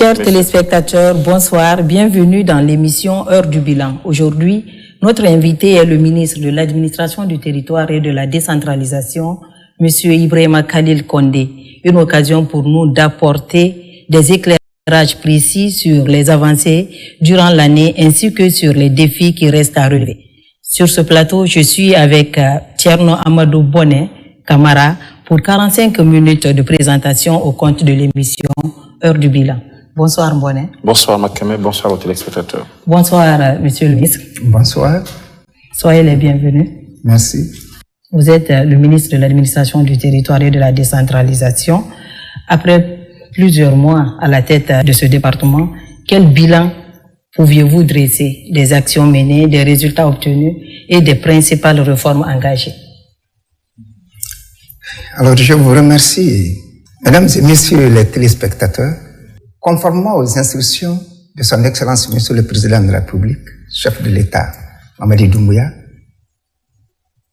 Chers téléspectateurs, bonsoir, bienvenue dans l'émission Heure du Bilan. Aujourd'hui, notre invité est le ministre de l'Administration du Territoire et de la Décentralisation, M. Ibrahima Khalil Condé. Une occasion pour nous d'apporter des éclairages précis sur les avancées durant l'année ainsi que sur les défis qui restent à relever. Sur ce plateau, je suis avec Thierno Amadou Bonnet Camara pour 45 minutes de présentation au compte de l'émission Heure du Bilan. Bonsoir Bonnet. Bonsoir Makame, bonsoir aux téléspectateurs. Bonsoir Monsieur le ministre. Bonsoir. Soyez les bienvenus. Merci. Vous êtes le ministre de l'Administration du Territoire et de la Décentralisation. Après plusieurs mois à la tête de ce département, quel bilan pouviez-vous dresser des actions menées, des résultats obtenus et des principales réformes engagées? Alors je vous remercie, mesdames et messieurs les téléspectateurs. Conformément aux instructions de son Excellence Monsieur le Président de la République, chef de l'État, Mamadi Doumbouya,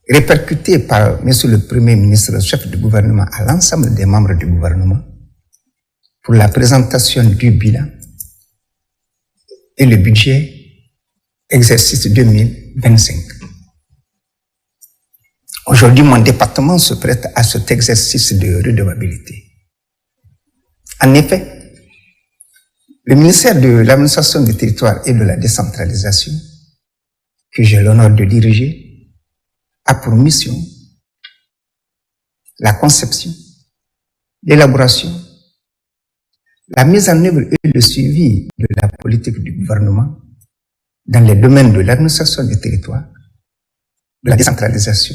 répercuté par Monsieur le Premier ministre, chef du gouvernement, à l'ensemble des membres du gouvernement, pour la présentation du bilan et le budget exercice 2025. Aujourd'hui, mon département se prête à cet exercice de redevabilité. En effet, le ministère de l'Administration du Territoire et de la Décentralisation, que j'ai l'honneur de diriger, a pour mission la conception, l'élaboration, la mise en œuvre et le suivi de la politique du gouvernement dans les domaines de l'administration du territoire, de la décentralisation,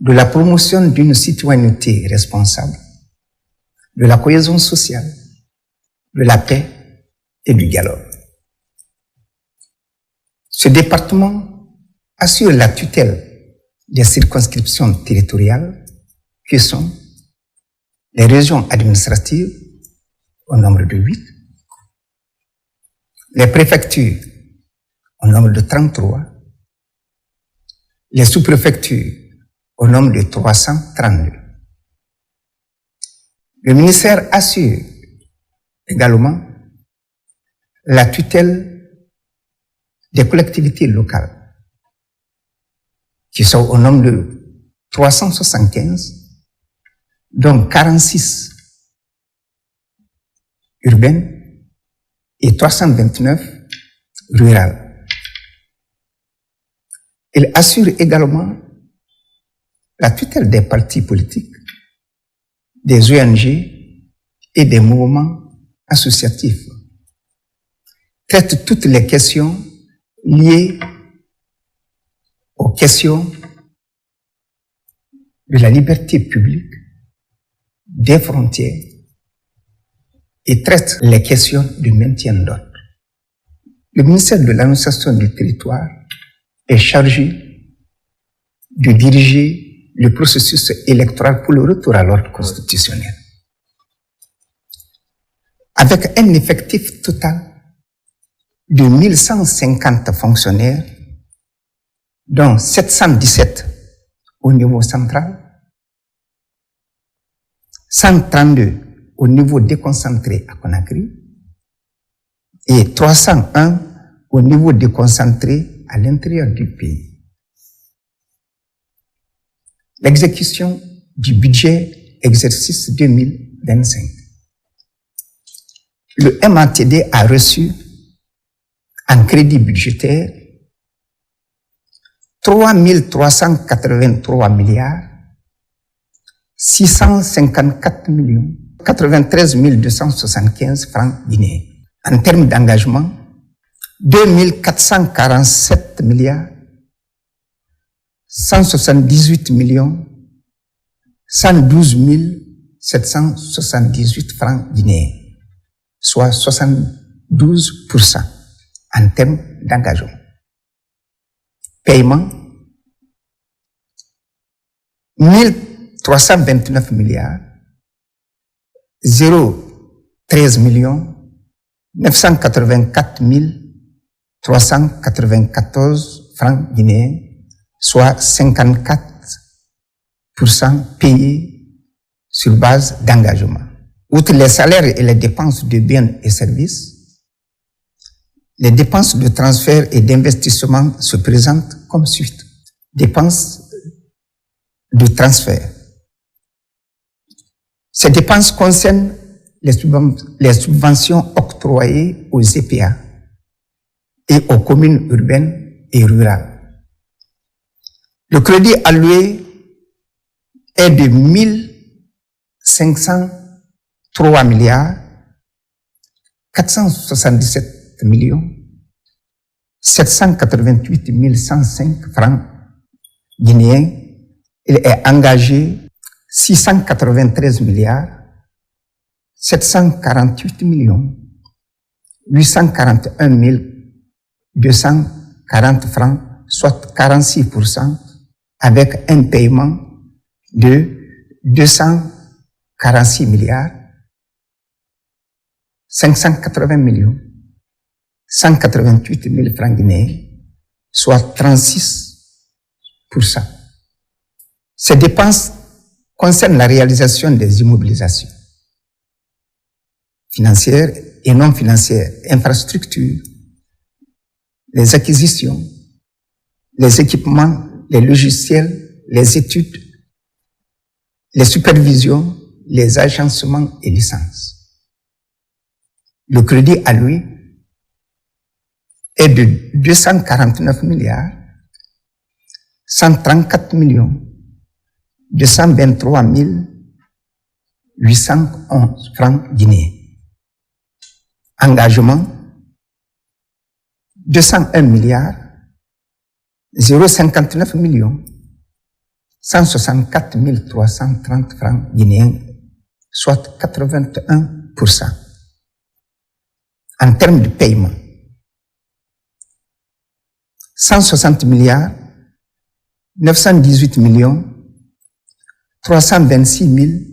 de la promotion d'une citoyenneté responsable, de la cohésion sociale, de la paix et du dialogue. Ce département assure la tutelle des circonscriptions territoriales qui sont les régions administratives au nombre de 8, les préfectures au nombre de 33, les sous-préfectures au nombre de 332. Le ministère assure également la tutelle des collectivités locales qui sont au nombre de 375, dont 46 urbaines et 329 rurales. Il assure également la tutelle des partis politiques, des ONG et des mouvements associatifs, traite toutes les questions liées aux questions de la liberté publique, des frontières et traite les questions du maintien d'ordre. Le ministère de l'Administration du Territoire est chargé de diriger le processus électoral pour le retour à l'ordre constitutionnel. Avec un effectif total de 1150 fonctionnaires, dont 717 au niveau central, 132 au niveau déconcentré à Conakry et 301 au niveau déconcentré à l'intérieur du pays. L'exécution du budget exercice 2025. Le MATD a reçu en crédit budgétaire 3 383 milliards 654 millions 93 275 francs guinéens. En termes d'engagement, 2 447 milliards 178 millions 112 778 francs guinéens, soit 72% en termes d'engagement. Paiement, 1329 milliards 013 millions 984 394 francs guinéens, soit 54% payés sur base d'engagement. Outre les salaires et les dépenses de biens et services, les dépenses de transfert et d'investissement se présentent comme suit. Dépenses de transfert. Ces dépenses concernent les subventions octroyées aux EPA et aux communes urbaines et rurales. Le crédit alloué est de 1503 milliards 477 millions 788 105 francs guinéens. Il est engagé 693 milliards 748 millions 841 240 francs, soit 46%, avec un paiement de 246 milliards 580 millions 188 000 francs guinéens, soit 36%. Ces dépenses concernent la réalisation des immobilisations financières et non financières, infrastructures, les acquisitions, les équipements, les logiciels, les études, les supervisions, les agencements et licences. Le crédit alloué est de 249 milliards 134 millions 223 811 francs guinéens. Engagement 201 milliards 059 millions 164 330 francs guinéens, soit 81%. En termes de paiement, 160 milliards 918 millions 326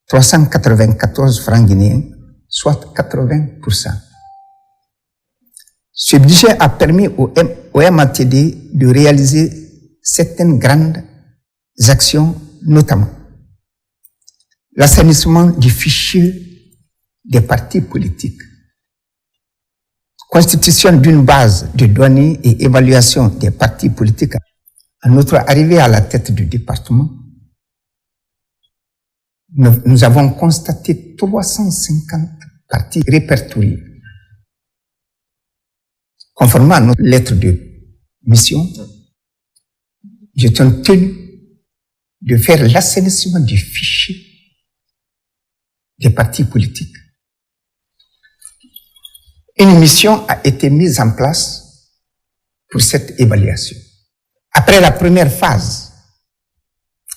394 francs guinéens, soit 80%. Ce budget a permis au MATD de réaliser certaines grandes actions, notamment l'assainissement du fichier des partis politiques, constitution d'une base de données et évaluation des partis politiques. À notre arrivée à la tête du département, nous avons constaté 350 partis répertoriés. Conformément à notre lettre de mission, nous étions tenus de faire l'assainissement du fichier des partis politiques. Une mission a été mise en place pour cette évaluation. Après la première phase,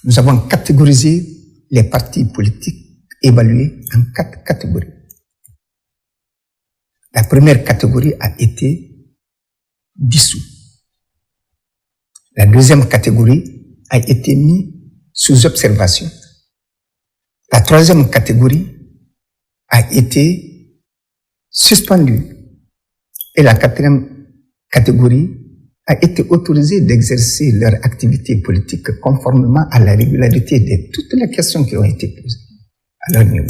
nous avons catégorisé les partis politiques évalués en 4 catégories. La première catégorie a été dissous. La deuxième catégorie a été mise sous observation. La troisième catégorie a été suspendue. Et la quatrième catégorie a été autorisée d'exercer leur activité politique conformément à la régularité de toutes les questions qui ont été posées à leur niveau.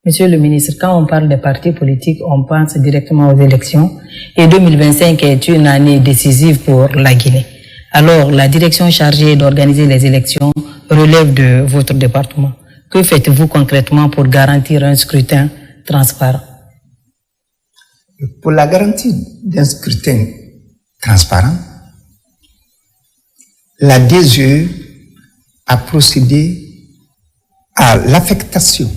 Monsieur le ministre, quand on parle des partis politiques, on pense directement aux élections et 2025 est une année décisive pour la Guinée. Alors, la direction chargée d'organiser les élections relève de votre département. Que faites-vous concrètement pour garantir un scrutin transparent? Pour la garantie d'un scrutin transparent, la DGE a procédé à l'affectation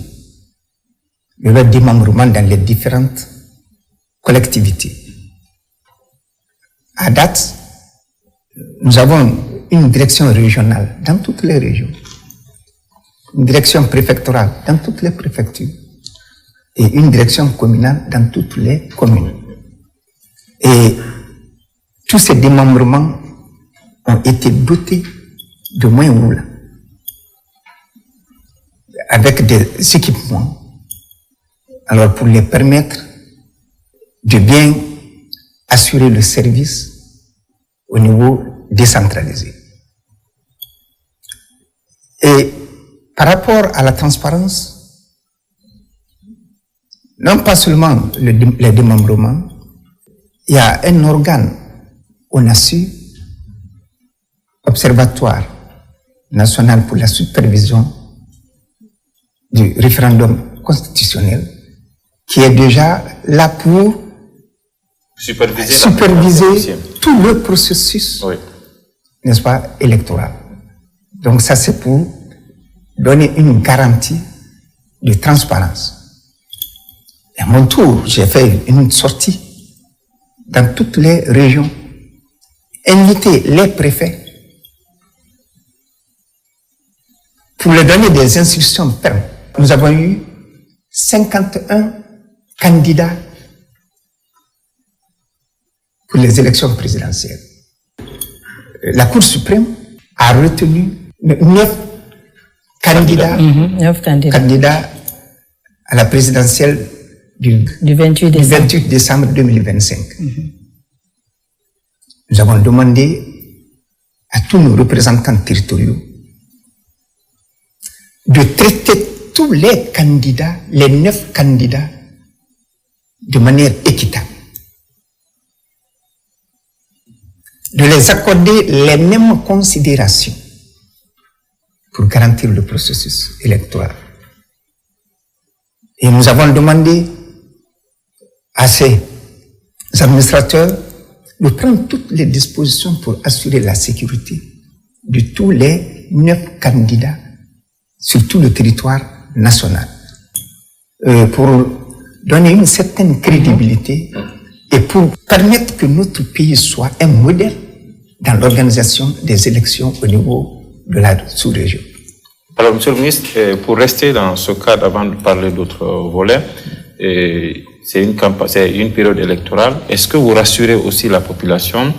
de leur démembrement dans les différentes collectivités. À date, nous avons une direction régionale dans toutes les régions, une direction préfectorale dans toutes les préfectures et une direction communale dans toutes les communes. Et tous ces démembrements ont été dotés de moyens roulants, avec des équipements, alors pour les permettre de bien assurer le service au niveau décentralisé. Et par rapport à la transparence, non pas seulement les démembrements, il y a un organe ONASU, Observatoire national pour la supervision du référendum constitutionnel, qui est déjà là pour superviser tout le processus, oui, n'est-ce pas, électoral. Donc ça, c'est pour donner une garantie de transparence. Et à mon tour, j'ai fait une sortie dans toutes les régions, inviter les préfets pour leur donner des instructions fermes. Nous avons eu 51 candidats pour les élections présidentielles. La Cour suprême a retenu 9 candidats à la présidentielle du 28 décembre 2025. Nous avons demandé à tous nos représentants territoriaux de traiter tous les candidats, les 9 candidats, de manière équitable. De les accorder les mêmes considérations pour garantir le processus électoral. Et nous avons demandé à ces administrateurs de prendre toutes les dispositions pour assurer la sécurité de tous les 9 candidats sur tout le territoire national, pour donner une certaine crédibilité et pour permettre que notre pays soit un modèle dans l'organisation des élections au niveau de la sous-région. Alors, Monsieur le ministre, pour rester dans ce cadre, avant de parler d'autres volets, c'est une période électorale. Est-ce que vous rassurez aussi la population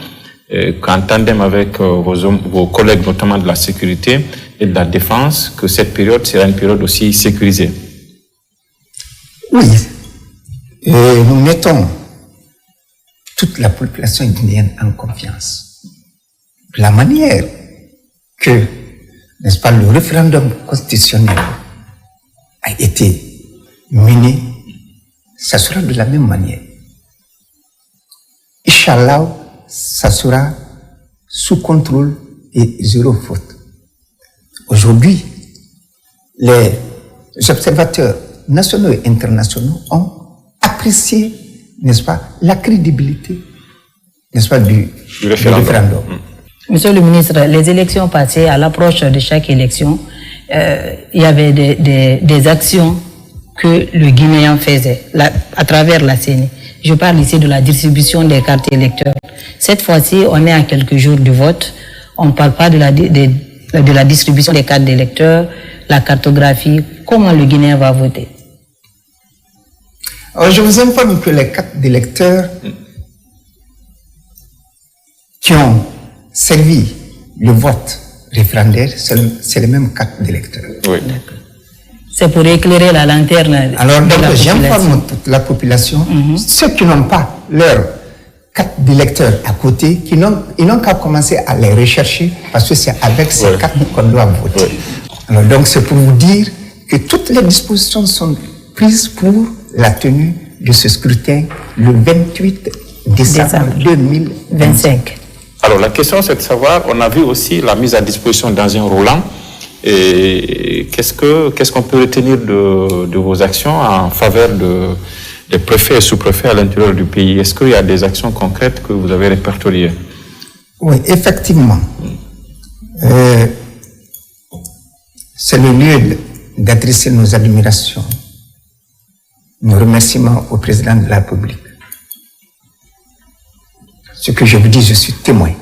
qu'en tandem avec vos collègues, notamment de la sécurité et de la défense, que cette période sera une période aussi sécurisée? Oui. Et nous mettons toute la population guinéenne en confiance. La manière que, n'est-ce pas, le référendum constitutionnel a été mené, ça sera de la même manière. Inch'Allah, ça sera sous contrôle et zéro faute. Aujourd'hui, les observateurs nationaux et internationaux ont apprécié, n'est-ce pas, la crédibilité, n'est-ce pas, du référendum. Monsieur le ministre, les élections passées, à l'approche de chaque élection, il y avait des actions que le Guinéen faisait à travers la CENI. Je parle ici de la distribution des cartes électeurs. Cette fois-ci, on est à quelques jours du vote. On ne parle pas de la distribution des cartes d'électeurs, la cartographie. Comment le Guinéen va voter? Alors, je vous informe que les cartes d'électeurs qui ont servi le vote référendaire, c'est les mêmes cartes d'électeurs. Oui. C'est pour éclairer la lanterne. Alors, donc, j'informe toute la population, ceux qui n'ont pas leur carte d'électeur à côté, ils n'ont qu'à commencer à les rechercher, parce que c'est avec ces cartes qu'on doit voter. Alors, donc, c'est pour vous dire que toutes les dispositions sont prises pour la tenue de ce scrutin le 28 décembre 2025. Alors, la question, c'est de savoir, on a vu aussi la mise à disposition dans un roulant. Et qu'est-ce qu'on peut retenir de vos actions en faveur des préfets et sous-préfets à l'intérieur du pays? Est-ce qu'il y a des actions concrètes que vous avez répertoriées? Oui, effectivement. C'est le lieu d'adresser nos admirations, nos remerciements au président de la République. Ce que je vous dis, je suis témoin.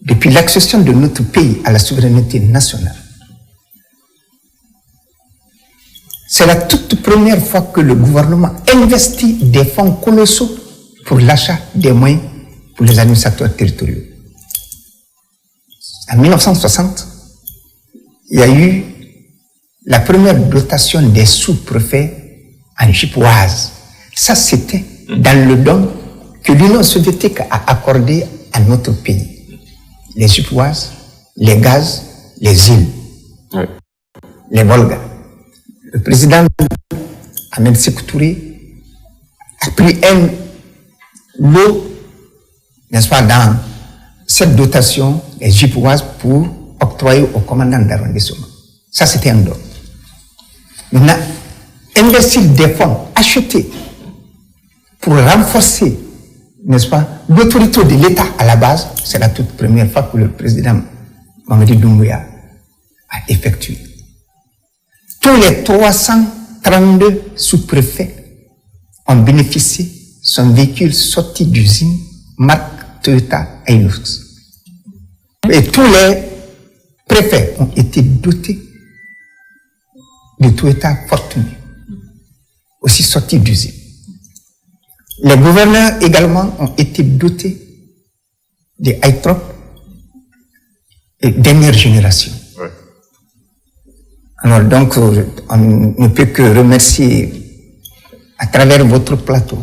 Depuis l'accession de notre pays à la souveraineté nationale, c'est la toute première fois que le gouvernement investit des fonds colossaux pour l'achat des moyens pour les administrateurs territoriaux. En 1960, il y a eu la première dotation des sous-préfets en Jipoise. Ça, c'était dans le don que l'Union soviétique a accordé à notre pays. Les Jipoises, les gaz, les îles. Oui. les Volga. Le président Ahmed Sékou Touré a pris un lot, n'est-ce pas, dans cette dotation, les Jipoises, pour octroyer au commandant d'arrondissement. Ça, c'était un don. Maintenant, investir des fonds achetés pour renforcer, n'est-ce pas, l'autorité de l'État à la base, c'est la toute première fois que le président Mamadi Doumbouya a effectué. Tous les 332 sous-préfets ont bénéficié de son véhicule sorti d'usine marque Toyota Hilux. Et tous les préfets ont été dotés de Toyota Fortuner, aussi sortis d'usine. Les gouverneurs également ont été dotés des Hytrop et dernière génération. Ouais. Alors donc, on ne peut que remercier à travers votre plateau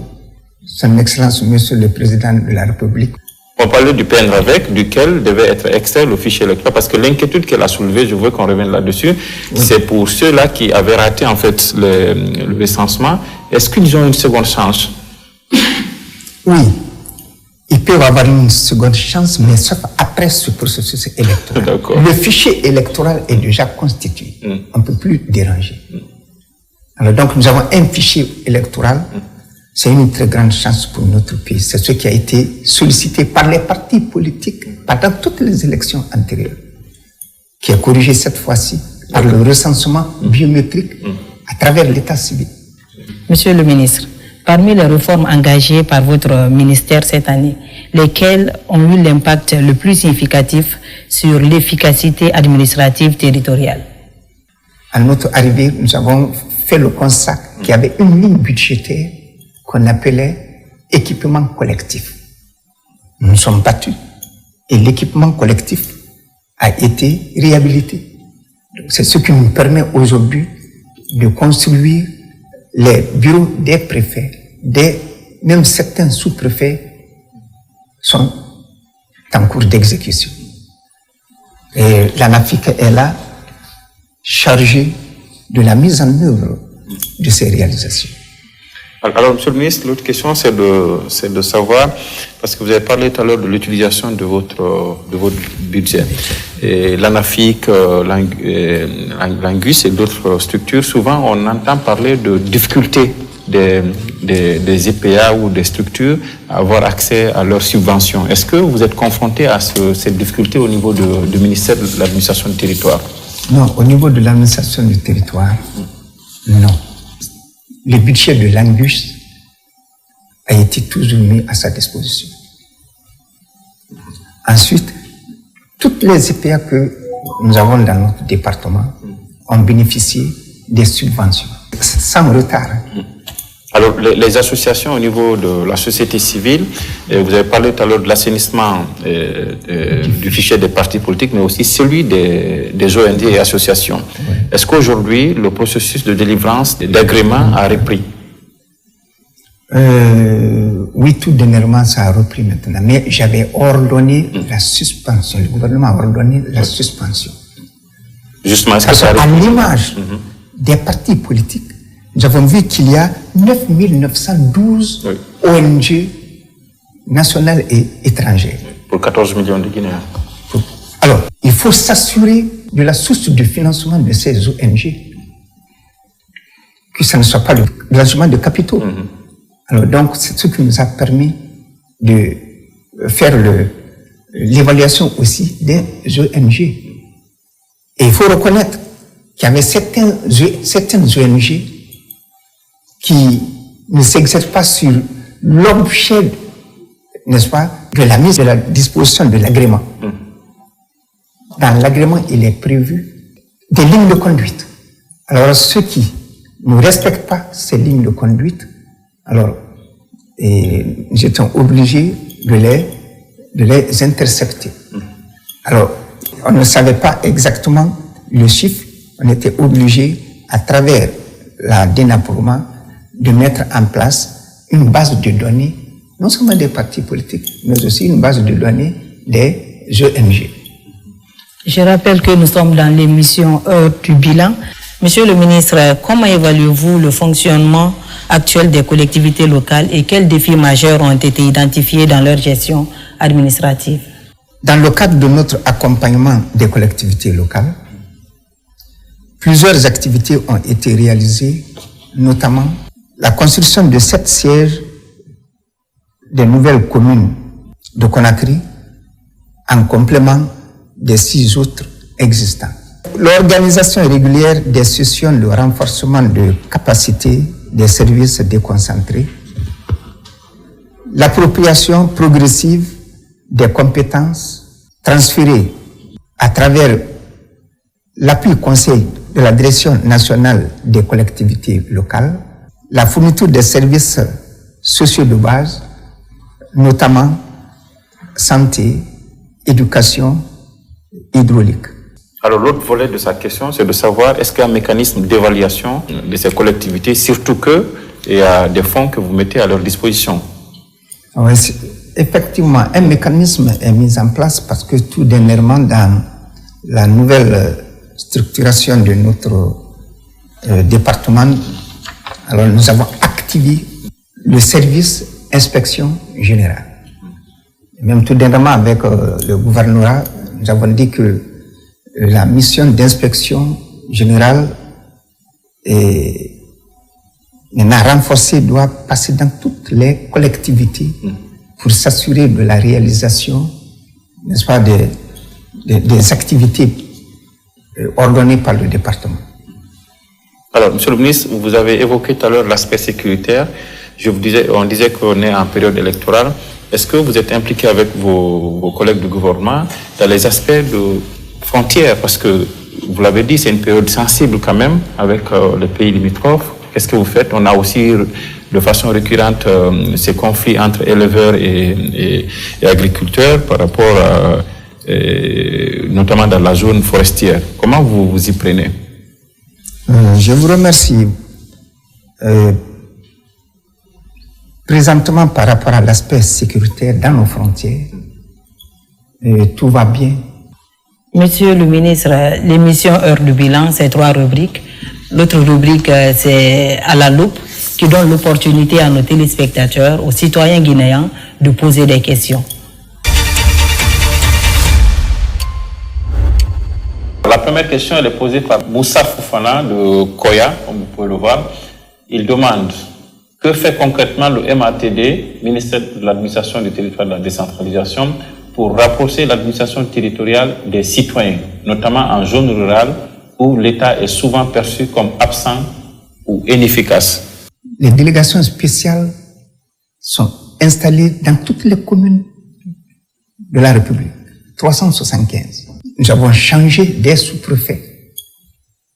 Son Excellence Monsieur le Président de la République. On parlait du PNRAVEC, duquel devait être extrait le fichier électoral, parce que l'inquiétude qu'elle a soulevée, je veux qu'on revienne là-dessus, oui. C'est pour ceux-là qui avaient raté en fait le recensement. Est-ce qu'ils ont une seconde chance? Oui, ils peuvent avoir une seconde chance, mais sauf après ce processus électoral. Le fichier électoral est déjà constitué. On ne peut plus déranger. Alors donc nous avons un fichier électoral. C'est une très grande chance pour notre pays. C'est ce qui a été sollicité par les partis politiques pendant toutes les élections antérieures, qui est corrigé cette fois-ci par le recensement biométrique à travers l'état civil. Monsieur le ministre, parmi les réformes engagées par votre ministère cette année, lesquelles ont eu l'impact le plus significatif sur l'efficacité administrative territoriale? À notre arrivée, nous avons fait le constat qu'il y avait une ligne budgétaire qu'on appelait équipement collectif. Nous nous sommes battus et l'équipement collectif a été réhabilité. C'est ce qui nous permet aujourd'hui de construire les bureaux des préfets, même certains sous-préfets sont en cours d'exécution. Et l'ANAFIC est là, chargée de la mise en œuvre de ces réalisations. Alors, Monsieur le ministre, l'autre question, c'est de savoir, parce que vous avez parlé tout à l'heure de l'utilisation de votre budget. Et l'ANAFIC, l'Angus et d'autres structures, souvent on entend parler de difficultés des EPA ou des structures à avoir accès à leurs subventions. Est-ce que vous êtes confronté à cette difficulté au niveau du ministère de l'administration du territoire? Non, au niveau de l'administration du territoire, non. Le budget de l'Angus a été toujours mis à sa disposition. Ensuite, toutes les EPA que nous avons dans notre département ont bénéficié des subventions, sans retard. Alors, les associations au niveau de la société civile, vous avez parlé tout à l'heure de l'assainissement du fichier des partis politiques, mais aussi celui des ONG et associations. Oui. Est-ce qu'aujourd'hui, le processus de délivrance d'agrément a repris? Oui, tout dernièrement, ça a repris maintenant. Mais j'avais ordonné la suspension. Le gouvernement a ordonné la suspension. Justement, est-ce que ça a repris? À l'image des partis politiques, nous avons vu qu'il y a 9 912 ONG nationales et étrangères. Pour 14 millions de Guinéens. Alors, il faut s'assurer de la source de financement de ces ONG, que ça ne soit pas le blanchiment de capitaux. Alors, donc, c'est ce qui nous a permis de faire l'évaluation aussi des ONG. Et il faut reconnaître qu'il y avait certaines ONG qui ne s'exercent pas sur l'objet, n'est-ce pas, de la mise à la disposition de l'agrément. Dans l'agrément, il est prévu des lignes de conduite. Alors, ceux qui ne respectent pas ces lignes de conduite, alors, j'étais obligé de les intercepter. Alors, on ne savait pas exactement le chiffre, on était obligé, à travers la dénapourement, de mettre en place une base de données, non seulement des partis politiques, mais aussi une base de données des ONG. Je rappelle que nous sommes dans l'émission Heure du bilan. Monsieur le ministre, comment évaluez-vous le fonctionnement actuel des collectivités locales et quels défis majeurs ont été identifiés dans leur gestion administrative? Dans le cadre de notre accompagnement des collectivités locales, plusieurs activités ont été réalisées, notamment la construction de 7 sièges des nouvelles communes de Conakry en complément des 6 autres existants. L'organisation régulière des sessions de renforcement de capacité des services déconcentrés, l'appropriation progressive des compétences transférées à travers l'appui conseil de la Direction nationale des collectivités locales, la fourniture des services sociaux de base, notamment santé, éducation, hydraulique. Alors l'autre volet de sa question, c'est de savoir est-ce qu'il y a un mécanisme d'évaluation de ces collectivités, surtout qu'il y a des fonds que vous mettez à leur disposition. Oui, effectivement, un mécanisme est mis en place parce que tout dernièrement, dans la nouvelle structuration de notre département, alors nous avons activé le service inspection générale. Même tout dernièrement avec le gouvernorat, nous avons dit que la mission d'inspection générale est renforcée, doit passer dans toutes les collectivités pour s'assurer de la réalisation, n'est-ce pas, des activités ordonnées par le département. Alors, Monsieur le ministre, vous avez évoqué tout à l'heure l'aspect sécuritaire. On disait qu'on est en période électorale. Est-ce que vous êtes impliqué avec vos collègues du gouvernement dans les aspects de frontières? Parce que, vous l'avez dit, c'est une période sensible quand même avec les pays limitrophes. Qu'est-ce que vous faites? On a aussi, de façon récurrente, ces conflits entre éleveurs et agriculteurs par rapport à, notamment dans la zone forestière. Comment vous vous y prenez? Je vous remercie. Présentement, par rapport à l'aspect sécuritaire dans nos frontières, tout va bien. Monsieur le ministre, l'émission Heure du bilan, c'est 3 rubriques. L'autre rubrique, c'est à la loupe, qui donne l'opportunité à nos téléspectateurs, aux citoyens guinéens, de poser des questions. La première question, elle est posée par Moussa Foufana de Koya, comme vous pouvez le voir. Il demande: que fait concrètement le MATD, ministère de l'administration du territoire et de la décentralisation, pour rapprocher l'administration territoriale des citoyens, notamment en zone rurale où l'État est souvent perçu comme absent ou inefficace? Les délégations spéciales sont installées dans toutes les communes de la République, 375. Nous avons changé des sous-préfets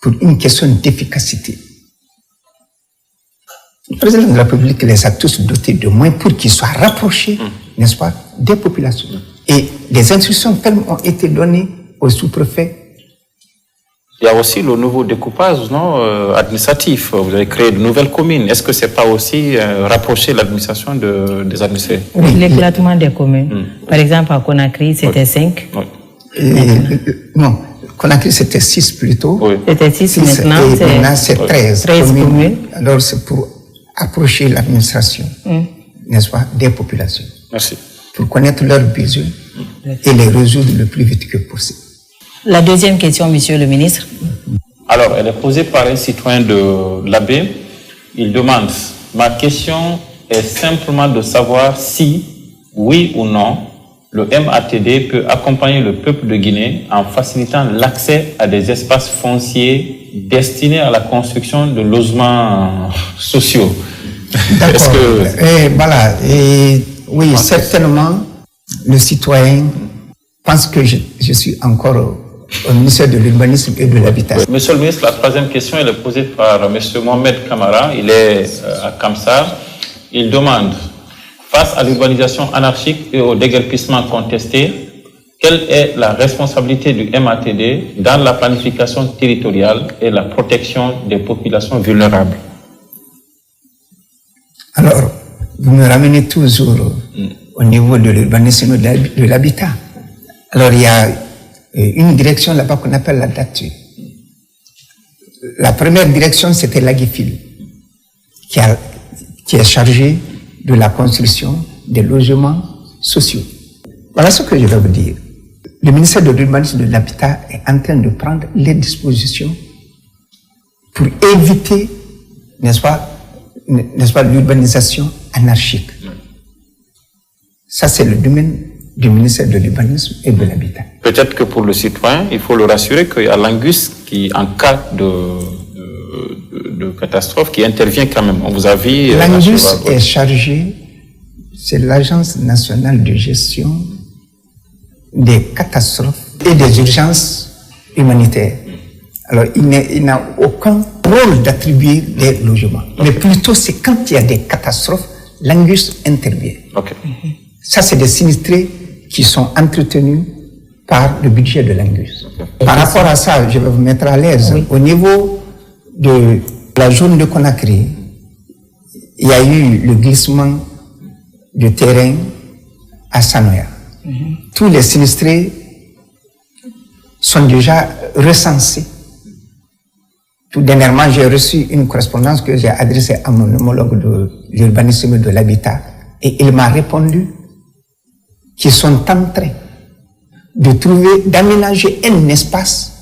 pour une question d'efficacité. Le président de la République les a tous dotés de moyens pour qu'ils soient rapprochés, n'est-ce pas, des populations. Et des instructions fermes ont été données aux sous-préfets. Il y a aussi le nouveau découpage administratif. Vous avez créé de nouvelles communes. Est-ce que ce n'est pas aussi rapprocher l'administration des administrés? Oui, l'éclatement des communes. Par exemple, à Conakry, c'était 5. Oui. Non, Conakry, c'était 6 plutôt. Oui. C'était 6, maintenant c'est 13 communes. Alors, c'est pour approcher l'administration, n'est-ce pas, des populations. Merci. Pour connaître leurs besoins et les résoudre le plus vite que possible. La deuxième question, Monsieur le ministre. Alors, elle est posée par un citoyen de l'Abbé. Il demande: ma question est simplement de savoir si, oui ou non, le MATD peut accompagner le peuple de Guinée en facilitant l'accès à des espaces fonciers destinés à la construction de logements sociaux. D'accord. Voilà. Oui, certainement, le citoyen pense que je suis encore au ministère de l'Urbanisme et de l'Habitat. Monsieur le ministre, la troisième question elle est posée par M. Mohamed Kamara. Il est à Kamsar. Il demande: face à l'urbanisation anarchique et au déguerpissement contesté, quelle est la responsabilité du MATD dans la planification territoriale et la protection des populations vulnérables? Alors, vous me ramenez toujours au niveau de l'urbanisme et de l'habitat. Alors, il y a une direction là-bas qu'on appelle la DATU. La première direction, c'était l'AGIFIL, qui est chargée de la construction des logements sociaux. Voilà ce que je vais vous dire. Le ministère de l'Urbanisme et de l'Habitat est en train de prendre les dispositions pour éviter, n'est-ce pas, l'urbanisation anarchique. Ça, c'est le domaine du ministère de l'Urbanisme et de l'Habitat. Peut-être que pour le citoyen, il faut le rassurer qu'il y a l'Angus qui, en cas de catastrophe, qui intervient quand même. On vous a vu... L'Angus est chargé, c'est l'Agence nationale de gestion des catastrophes et des urgences humanitaires. Alors, il n'a aucun rôle d'attribuer des logements. Okay. Mais plutôt, c'est quand il y a des catastrophes, l'Angus intervient. Okay. Ça, c'est des sinistrés qui sont entretenus par le budget de l'Angus. Okay. Par rapport à ça, je vais vous mettre à l'aise. Oui. Au niveau de la zone de Conakry, il y a eu le glissement de terrain à Sanoya. Tous les sinistrés sont déjà recensés. Tout dernièrement, j'ai reçu une correspondance que j'ai adressée à mon homologue de l'urbanisme et de l'habitat et il m'a répondu qu'ils sont en train d'aménager un espace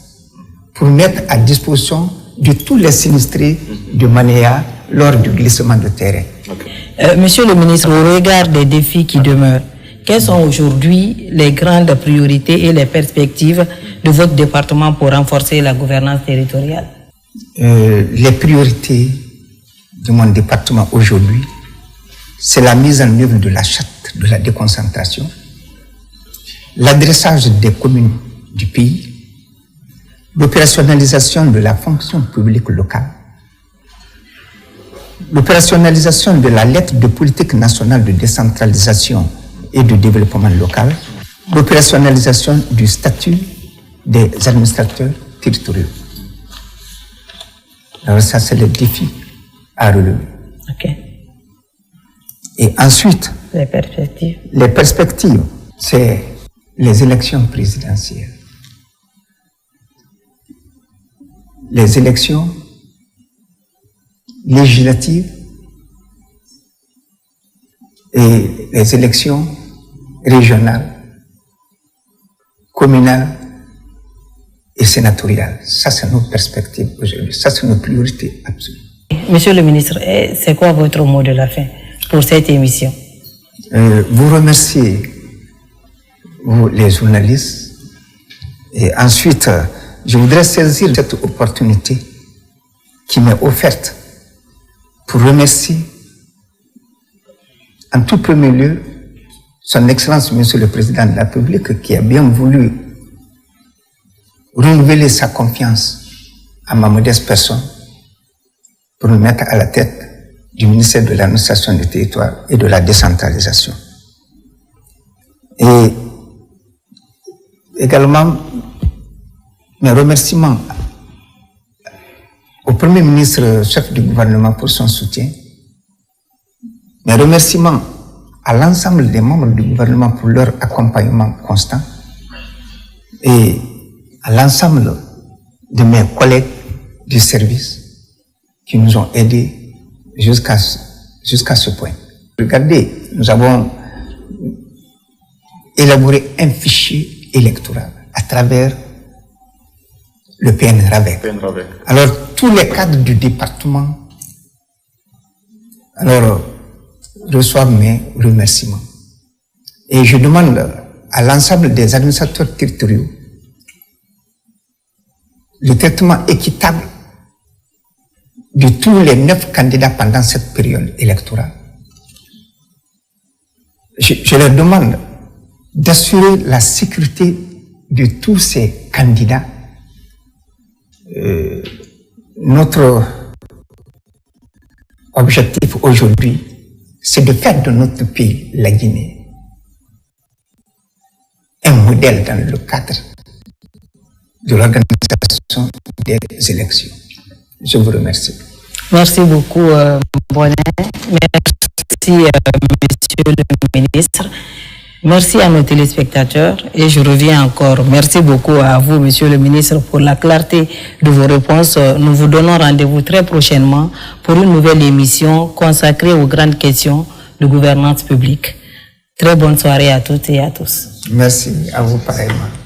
pour mettre à disposition de tous les sinistrés de Manéa lors du glissement de terrain. Monsieur le ministre, au regard des défis qui demeurent, quelles sont aujourd'hui les grandes priorités et les perspectives de votre département pour renforcer la gouvernance territoriale? Les priorités de mon département aujourd'hui, c'est la mise en œuvre de la charte de la déconcentration, l'adressage des communes du pays, l'opérationnalisation de la fonction publique locale, l'opérationnalisation de la lettre de politique nationale de décentralisation et de développement local, l'opérationnalisation du statut des administrateurs territoriaux. Alors ça, c'est le défi à relever. Okay. Et ensuite, les perspectives, c'est les élections présidentielles. Les élections législatives et les élections régionales, communales et sénatoriales. Ça, c'est nos perspectives aujourd'hui. Ça, c'est nos priorités absolues. Monsieur le ministre, c'est quoi votre mot de la fin pour cette émission? Vous remercier, vous, les journalistes. Et ensuite, je voudrais saisir cette opportunité qui m'est offerte pour remercier en tout premier lieu son Excellence, Monsieur le Président de la République, qui a bien voulu renouveler sa confiance à ma modeste personne pour me mettre à la tête du ministère de l'administration du territoire et de la décentralisation. Et également, mes remerciements au Premier ministre, chef du gouvernement, pour son soutien. Mes remerciements à l'ensemble des membres du gouvernement pour leur accompagnement constant. Et à l'ensemble de mes collègues du service qui nous ont aidés jusqu'à ce point. Regardez, nous avons élaboré un fichier électoral à travers le PNRAVEC. Alors, tous les cadres du département reçoivent mes remerciements. Et je demande à l'ensemble des administrateurs territoriaux le traitement équitable de tous les 9 candidats pendant cette période électorale. Je leur demande d'assurer la sécurité de tous ces candidats. Notre objectif aujourd'hui, c'est de faire de notre pays, la Guinée, un modèle dans le cadre de l'organisation des élections. Je vous remercie. Merci beaucoup, Bonnet. Merci, Monsieur le ministre. Merci à nos téléspectateurs et je reviens encore. Merci beaucoup à vous, Monsieur le ministre, pour la clarté de vos réponses. Nous vous donnons rendez-vous très prochainement pour une nouvelle émission consacrée aux grandes questions de gouvernance publique. Très bonne soirée à toutes et à tous. Merci à vous pareillement.